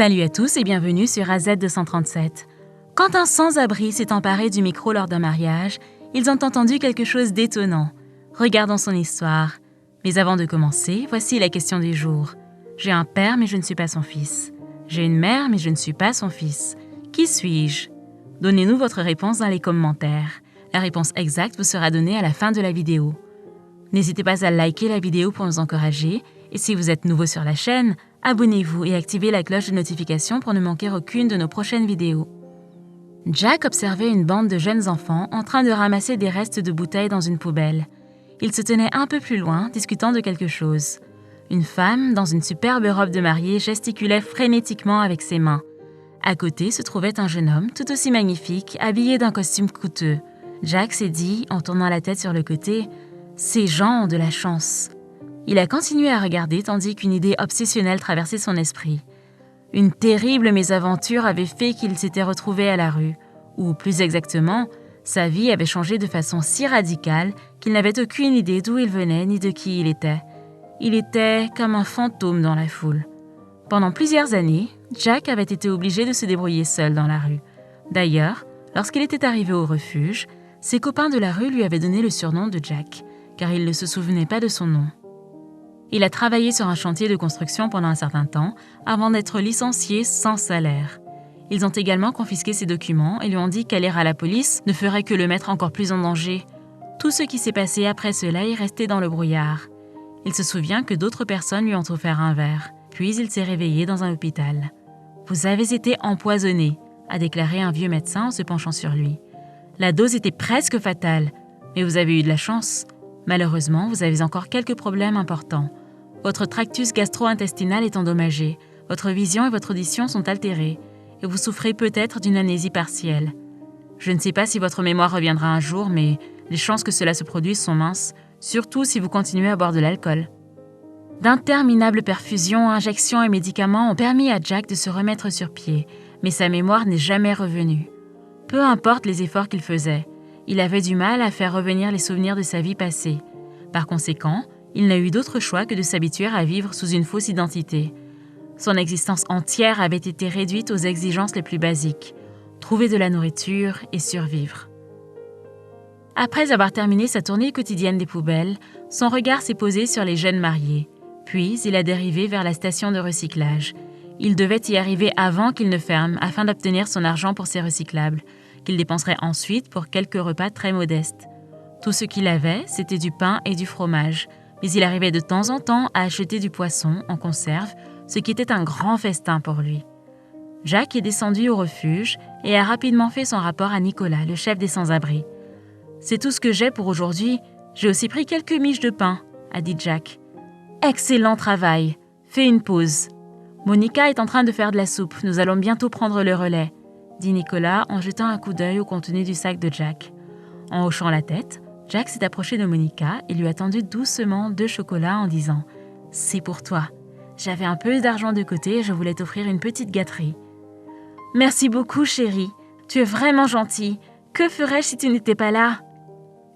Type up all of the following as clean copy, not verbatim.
Salut à tous et bienvenue sur AZ237. Quand un sans-abri s'est emparé du micro lors d'un mariage, ils ont entendu quelque chose d'étonnant. Regardons son histoire. Mais avant de commencer, voici la question du jour. J'ai un père mais je ne suis pas son fils. J'ai une mère mais je ne suis pas son fils. Qui suis-je? Donnez-nous votre réponse dans les commentaires. La réponse exacte vous sera donnée à la fin de la vidéo. N'hésitez pas à liker la vidéo pour nous encourager. Et si vous êtes nouveau sur la chaîne, abonnez-vous et activez la cloche de notification pour ne manquer aucune de nos prochaines vidéos. Jack observait une bande de jeunes enfants en train de ramasser des restes de bouteilles dans une poubelle. Ils se tenaient un peu plus loin, discutant de quelque chose. Une femme, dans une superbe robe de mariée, gesticulait frénétiquement avec ses mains. À côté se trouvait un jeune homme, tout aussi magnifique, habillé d'un costume coûteux. Jack s'est dit, en tournant la tête sur le côté, « Ces gens ont de la chance ». Il a continué à regarder tandis qu'une idée obsessionnelle traversait son esprit. Une terrible mésaventure avait fait qu'il s'était retrouvé à la rue, ou plus exactement, sa vie avait changé de façon si radicale qu'il n'avait aucune idée d'où il venait ni de qui il était. Il était comme un fantôme dans la foule. Pendant plusieurs années, Jack avait été obligé de se débrouiller seul dans la rue. D'ailleurs, lorsqu'il était arrivé au refuge, ses copains de la rue lui avaient donné le surnom de Jack, car il ne se souvenait pas de son nom. Il a travaillé sur un chantier de construction pendant un certain temps avant d'être licencié sans salaire. Ils ont également confisqué ses documents et lui ont dit qu'aller à la police ne ferait que le mettre encore plus en danger. Tout ce qui s'est passé après cela est resté dans le brouillard. Il se souvient que d'autres personnes lui ont offert un verre, puis il s'est réveillé dans un hôpital. « Vous avez été empoisonné », a déclaré un vieux médecin en se penchant sur lui. La dose était presque fatale, mais vous avez eu de la chance. Malheureusement, vous avez encore quelques problèmes importants. Votre tractus gastro-intestinal est endommagé, votre vision et votre audition sont altérées, et vous souffrez peut-être d'une amnésie partielle. Je ne sais pas si votre mémoire reviendra un jour, mais les chances que cela se produise sont minces, surtout si vous continuez à boire de l'alcool. D'interminables perfusions, injections et médicaments ont permis à Jack de se remettre sur pied, mais sa mémoire n'est jamais revenue. Peu importe les efforts qu'il faisait, il avait du mal à faire revenir les souvenirs de sa vie passée. Par conséquent, il n'a eu d'autre choix que de s'habituer à vivre sous une fausse identité. Son existence entière avait été réduite aux exigences les plus basiques, trouver de la nourriture et survivre. Après avoir terminé sa tournée quotidienne des poubelles, son regard s'est posé sur les jeunes mariés. Puis, il a dérivé vers la station de recyclage. Il devait y arriver avant qu'il ne ferme afin d'obtenir son argent pour ses recyclables, qu'il dépenserait ensuite pour quelques repas très modestes. Tout ce qu'il avait, c'était du pain et du fromage. Mais il arrivait de temps en temps à acheter du poisson en conserve, ce qui était un grand festin pour lui. Jack est descendu au refuge et a rapidement fait son rapport à Nicolas, le chef des sans-abri. « C'est tout ce que j'ai pour aujourd'hui. J'ai aussi pris quelques miches de pain, » a dit Jack. « Excellent travail. Fais une pause. Monica est en train de faire de la soupe. Nous allons bientôt prendre le relais, » dit Nicolas en jetant un coup d'œil au contenu du sac de Jack. En hochant la tête, Jack s'est approché de Monica et lui a tendu doucement 2 chocolats en disant « C'est pour toi. J'avais un peu d'argent de côté et je voulais t'offrir une petite gâterie. »« Merci beaucoup, chérie. Tu es vraiment gentille. Que ferais-je si tu n'étais pas là ?»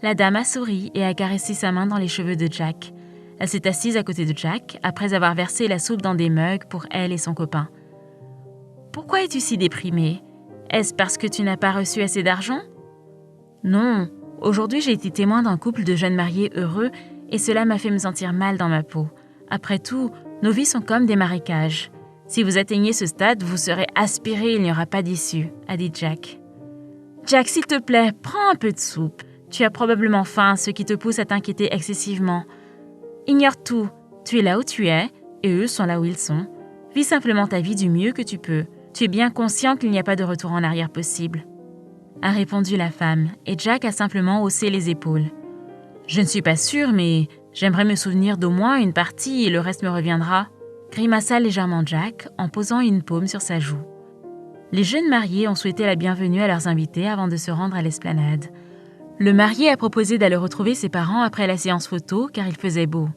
La dame a souri et a caressé sa main dans les cheveux de Jack. Elle s'est assise à côté de Jack après avoir versé la soupe dans des mugs pour elle et son copain. « Pourquoi es-tu si déprimée? Est-ce parce que tu n'as pas reçu assez d'argent? » ?»« Non. Aujourd'hui, j'ai été témoin d'un couple de jeunes mariés heureux et cela m'a fait me sentir mal dans ma peau. Après tout, nos vies sont comme des marécages. Si vous atteignez ce stade, vous serez aspiré et il n'y aura pas d'issue, » a dit Jack. « Jack, s'il te plaît, prends un peu de soupe. Tu as probablement faim, ce qui te pousse à t'inquiéter excessivement. Ignore tout. Tu es là où tu es et eux sont là où ils sont. Vis simplement ta vie du mieux que tu peux. Tu es bien conscient qu'il n'y a pas de retour en arrière possible. » a répondu la femme, et Jack a simplement haussé les épaules. « Je ne suis pas sûre, mais j'aimerais me souvenir d'au moins une partie et le reste me reviendra, » grimaça légèrement Jack en posant une paume sur sa joue. Les jeunes mariés ont souhaité la bienvenue à leurs invités avant de se rendre à l'esplanade. Le marié a proposé d'aller retrouver ses parents après la séance photo car il faisait beau.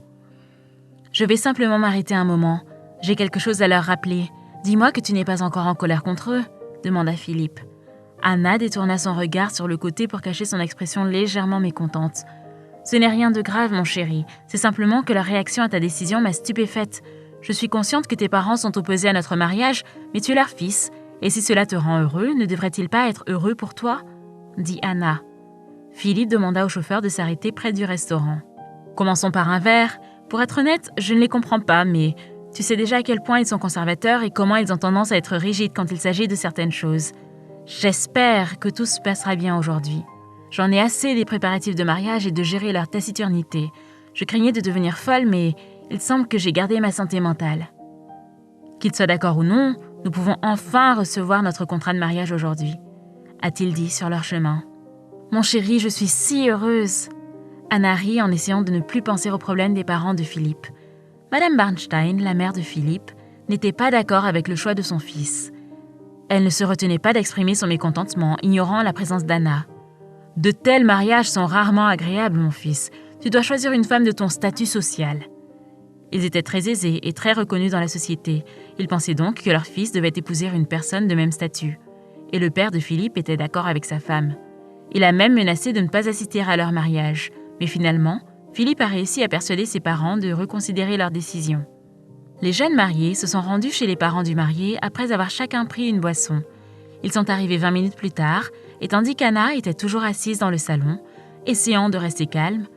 « Je vais simplement m'arrêter un moment. J'ai quelque chose à leur rappeler. Dis-moi que tu n'es pas encore en colère contre eux, » demanda Philippe. Anna détourna son regard sur le côté pour cacher son expression légèrement mécontente. « Ce n'est rien de grave, mon chéri. C'est simplement que leur réaction à ta décision m'a stupéfaite. Je suis consciente que tes parents sont opposés à notre mariage, mais tu es leur fils, et si cela te rend heureux, ne devrait-il pas être heureux pour toi ?» dit Anna. Philippe demanda au chauffeur de s'arrêter près du restaurant. « Commençons par un verre. Pour être honnête, je ne les comprends pas, mais tu sais déjà à quel point ils sont conservateurs et comment ils ont tendance à être rigides quand il s'agit de certaines choses. J'espère que tout se passera bien aujourd'hui. J'en ai assez des préparatifs de mariage et de gérer leur taciturnité. Je craignais de devenir folle, mais il semble que j'ai gardé ma santé mentale. Qu'ils soient d'accord ou non, nous pouvons enfin recevoir notre contrat de mariage aujourd'hui, » a-t-il dit sur leur chemin. « Mon chéri, je suis si heureuse !» Anna rit en essayant de ne plus penser aux problèmes des parents de Philippe. Madame Bernstein, la mère de Philippe, n'était pas d'accord avec le choix de son fils. Elle ne se retenait pas d'exprimer son mécontentement, ignorant la présence d'Anna. « De tels mariages sont rarement agréables, mon fils. Tu dois choisir une femme de ton statut social. » Ils étaient très aisés et très reconnus dans la société. Ils pensaient donc que leur fils devait épouser une personne de même statut. Et le père de Philippe était d'accord avec sa femme. Il a même menacé de ne pas assister à leur mariage. Mais finalement, Philippe a réussi à persuader ses parents de reconsidérer leur décision. Les jeunes mariés se sont rendus chez les parents du marié après avoir chacun pris une boisson. Ils sont arrivés 20 minutes plus tard, et tandis qu'Anna était toujours assise dans le salon, essayant de rester calme,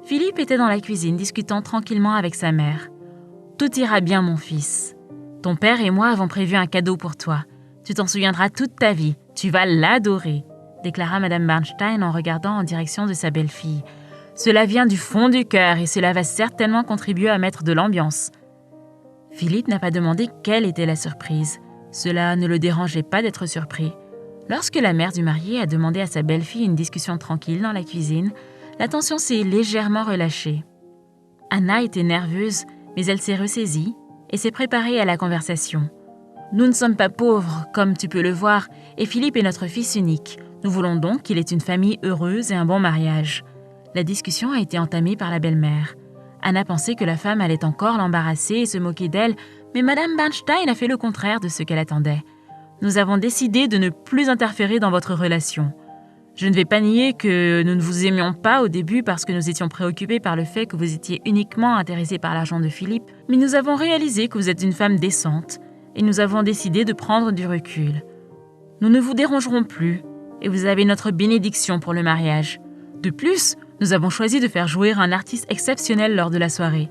Philippe était dans la cuisine discutant tranquillement avec sa mère. « Tout ira bien, mon fils. Ton père et moi avons prévu un cadeau pour toi. Tu t'en souviendras toute ta vie. Tu vas l'adorer, » déclara Madame Bernstein en regardant en direction de sa belle-fille. « Cela vient du fond du cœur et cela va certainement contribuer à mettre de l'ambiance. » Philippe n'a pas demandé quelle était la surprise. Cela ne le dérangeait pas d'être surpris. Lorsque la mère du marié a demandé à sa belle-fille une discussion tranquille dans la cuisine, la tension s'est légèrement relâchée. Anna était nerveuse, mais elle s'est ressaisie et s'est préparée à la conversation. « Nous ne sommes pas pauvres, comme tu peux le voir, et Philippe est notre fils unique. Nous voulons donc qu'il ait une famille heureuse et un bon mariage. » La discussion a été entamée par la belle-mère. Anna pensait que la femme allait encore l'embarrasser et se moquer d'elle, mais Madame Bernstein a fait le contraire de ce qu'elle attendait. « Nous avons décidé de ne plus interférer dans votre relation. Je ne vais pas nier que nous ne vous aimions pas au début parce que nous étions préoccupés par le fait que vous étiez uniquement intéressé par l'argent de Philippe, mais nous avons réalisé que vous êtes une femme décente et nous avons décidé de prendre du recul. Nous ne vous dérangerons plus et vous avez notre bénédiction pour le mariage. De plus, nous avons choisi de faire jouer un artiste exceptionnel lors de la soirée. »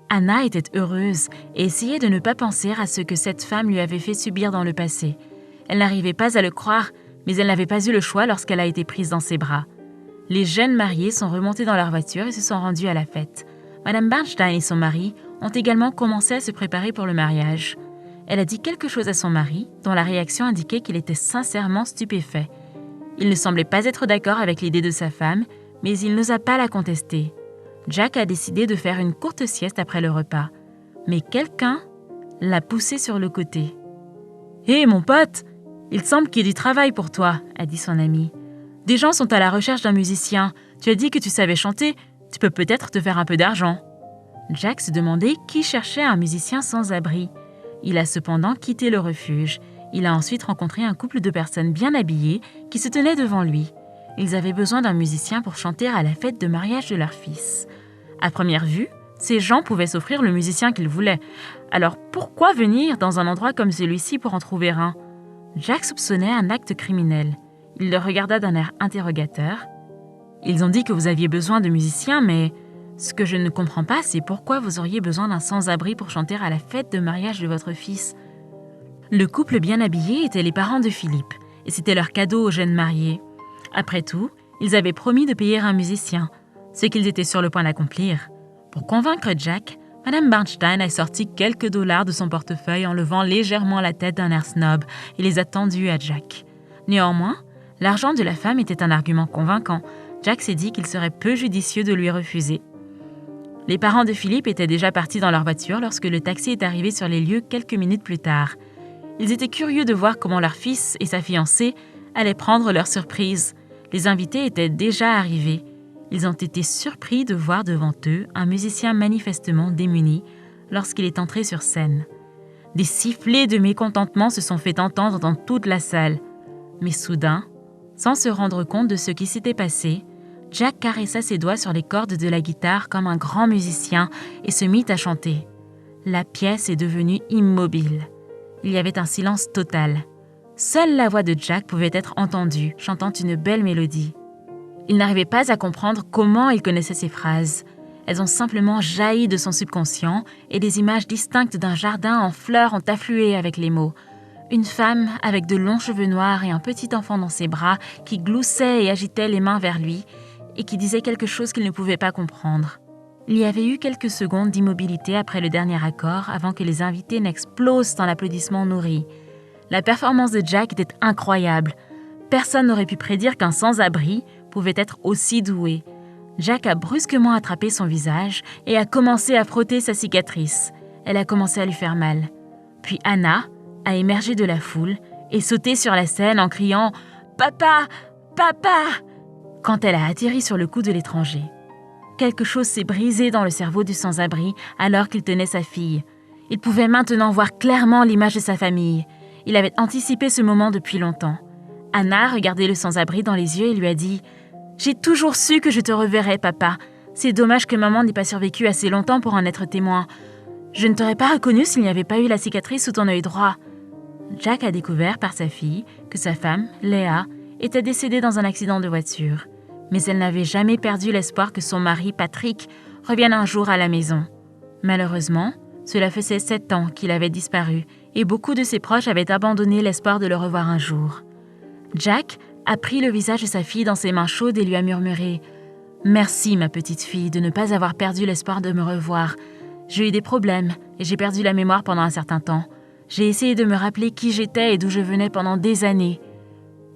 Anna était heureuse et essayait de ne pas penser à ce que cette femme lui avait fait subir dans le passé. Elle n'arrivait pas à le croire, mais elle n'avait pas eu le choix lorsqu'elle a été prise dans ses bras. Les jeunes mariés sont remontés dans leur voiture et se sont rendus à la fête. Madame Bernstein et son mari ont également commencé à se préparer pour le mariage. Elle a dit quelque chose à son mari, dont la réaction indiquait qu'il était sincèrement stupéfait. Il ne semblait pas être d'accord avec l'idée de sa femme, mais il n'osa pas la contester. Jack a décidé de faire une courte sieste après le repas. Mais quelqu'un l'a poussé sur le côté. « Hé, mon pote, il semble qu'il y ait du travail pour toi, » a dit son ami. « Des gens sont à la recherche d'un musicien. Tu as dit que tu savais chanter. Tu peux peut-être te faire un peu d'argent. » Jack se demandait qui cherchait un musicien sans abri. Il a cependant quitté le refuge. Il a ensuite rencontré un couple de personnes bien habillées qui se tenaient devant lui. Ils avaient besoin d'un musicien pour chanter à la fête de mariage de leur fils. À première vue, ces gens pouvaient s'offrir le musicien qu'ils voulaient. Alors pourquoi venir dans un endroit comme celui-ci pour en trouver un ? Jack soupçonnait un acte criminel. Il le regarda d'un air interrogateur. « Ils ont dit que vous aviez besoin de musiciens, mais ce que je ne comprends pas, c'est pourquoi vous auriez besoin d'un sans-abri pour chanter à la fête de mariage de votre fils. » Le couple bien habillé étaient les parents de Philippe, et c'était leur cadeau aux jeunes mariés. Après tout, ils avaient promis de payer un musicien, ce qu'ils étaient sur le point d'accomplir. Pour convaincre Jack, Madame Bernstein a sorti quelques dollars de son portefeuille en levant légèrement la tête d'un air snob et les a tendus à Jack. Néanmoins, l'argent de la femme était un argument convaincant. Jack s'est dit qu'il serait peu judicieux de lui refuser. Les parents de Philippe étaient déjà partis dans leur voiture lorsque le taxi est arrivé sur les lieux quelques minutes plus tard. Ils étaient curieux de voir comment leur fils et sa fiancée allaient prendre leur surprise. Les invités étaient déjà arrivés. Ils ont été surpris de voir devant eux un musicien manifestement démuni lorsqu'il est entré sur scène. Des sifflets de mécontentement se sont fait entendre dans toute la salle. Mais soudain, sans se rendre compte de ce qui s'était passé, Jack caressa ses doigts sur les cordes de la guitare comme un grand musicien et se mit à chanter. La pièce est devenue immobile. Il y avait un silence total. Seule la voix de Jack pouvait être entendue, chantant une belle mélodie. Il n'arrivait pas à comprendre comment il connaissait ces phrases. Elles ont simplement jailli de son subconscient et des images distinctes d'un jardin en fleurs ont afflué avec les mots. Une femme avec de longs cheveux noirs et un petit enfant dans ses bras qui gloussait et agitait les mains vers lui et qui disait quelque chose qu'il ne pouvait pas comprendre. Il y avait eu quelques secondes d'immobilité après le dernier accord avant que les invités n'explosent en applaudissements nourris. La performance de Jack était incroyable. Personne n'aurait pu prédire qu'un sans-abri pouvait être aussi doué. Jack a brusquement attrapé son visage et a commencé à frotter sa cicatrice. Elle a commencé à lui faire mal. Puis Anna a émergé de la foule et sauté sur la scène en criant « Papa! Papa !» quand elle a atterri sur le cou de l'étranger. Quelque chose s'est brisé dans le cerveau du sans-abri alors qu'il tenait sa fille. Il pouvait maintenant voir clairement l'image de sa famille. Il avait anticipé ce moment depuis longtemps. Anna regardait le sans-abri dans les yeux et lui a dit « J'ai toujours su que je te reverrais, papa. C'est dommage que maman n'ait pas survécu assez longtemps pour en être témoin. Je ne t'aurais pas reconnu s'il n'y avait pas eu la cicatrice sous ton œil droit. » Jack a découvert par sa fille que sa femme, Léa, était décédée dans un accident de voiture. Mais elle n'avait jamais perdu l'espoir que son mari, Patrick, revienne un jour à la maison. Malheureusement, cela faisait 7 ans qu'il avait disparu et beaucoup de ses proches avaient abandonné l'espoir de le revoir un jour. Jack a pris le visage de sa fille dans ses mains chaudes et lui a murmuré « Merci, ma petite fille, de ne pas avoir perdu l'espoir de me revoir. J'ai eu des problèmes et j'ai perdu la mémoire pendant un certain temps. J'ai essayé de me rappeler qui j'étais et d'où je venais pendant des années.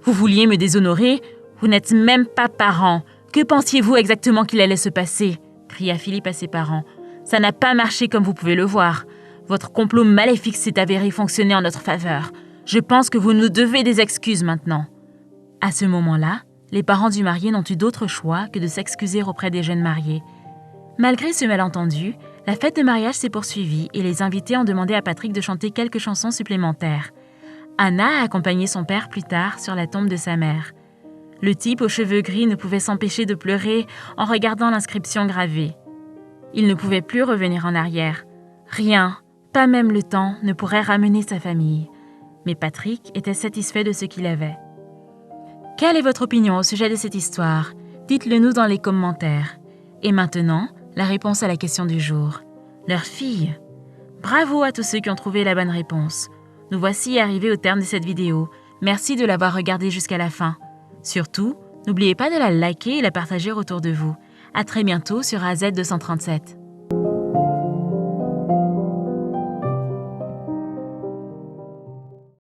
Vous vouliez me déshonorer ? Vous n'êtes même pas parents. Que pensiez-vous exactement qu'il allait se passer ?» cria Philippe à ses parents. « Ça n'a pas marché comme vous pouvez le voir. Votre complot maléfique s'est avéré fonctionner en notre faveur. Je pense que vous nous devez des excuses maintenant. » À ce moment-là, les parents du marié n'ont eu d'autre choix que de s'excuser auprès des jeunes mariés. Malgré ce malentendu, la fête de mariage s'est poursuivie et les invités ont demandé à Patrick de chanter quelques chansons supplémentaires. Anna a accompagné son père plus tard sur la tombe de sa mère. Le type aux cheveux gris ne pouvait s'empêcher de pleurer en regardant l'inscription gravée. Il ne pouvait plus revenir en arrière. Rien, pas même le temps, ne pourrait ramener sa famille. Mais Patrick était satisfait de ce qu'il avait. Quelle est votre opinion au sujet de cette histoire? Dites-le nous dans les commentaires. Et maintenant, la réponse à la question du jour. Leur fille. Bravo à tous ceux qui ont trouvé la bonne réponse. Nous voici arrivés au terme de cette vidéo. Merci de l'avoir regardée jusqu'à la fin. Surtout, n'oubliez pas de la liker et la partager autour de vous. À très bientôt sur AZ237.